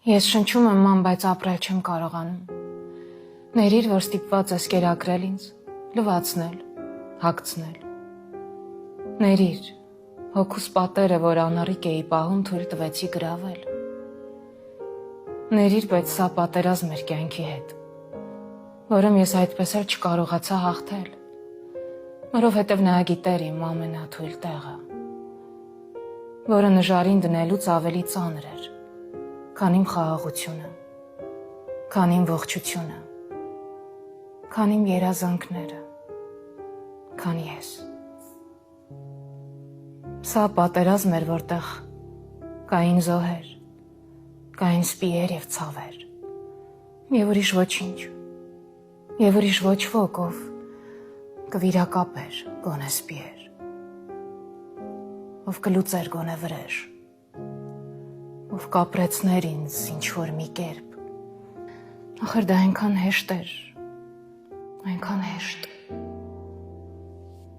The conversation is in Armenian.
Ես շնչում եմ ման, բայց ապրել չեմ կարողանում։ Ներիր, որ ստիպված ես կերակրել ինձ, լվացնել, հագցնել։ Ներիր, հոգուս պատերը, որ անառիկ էի պահում, թույլ տվեցի գրավել։ Ներիր, բայց սա պատերազմ էր կյանքի հետ, որում ես այդպես էլ չկարողացա հաղթել, որովհետև նա գիտեր իմ ամենաթույլ տեղը, որը նժարին դնելուց ավելի ծանր էր, քան իմ խաղաղությունը, քան իմ ողջությունը, քան իմ երազանքները, քան ես։ Սա պատերազմ էր, որտեղ կային զոհեր, կային սպիեր և ցավեր, և ուրիշ ոչինչ, և ուրիշ ոչ ոք, ով կվիրակապեր գոնե սպիեր, ով կլուծեր գոնե վրեժ, ով կապրեցներ ինձ ինչ-որ մի կերպ, ախր դա այնքան հեշտ էր, այնքան հեշտ։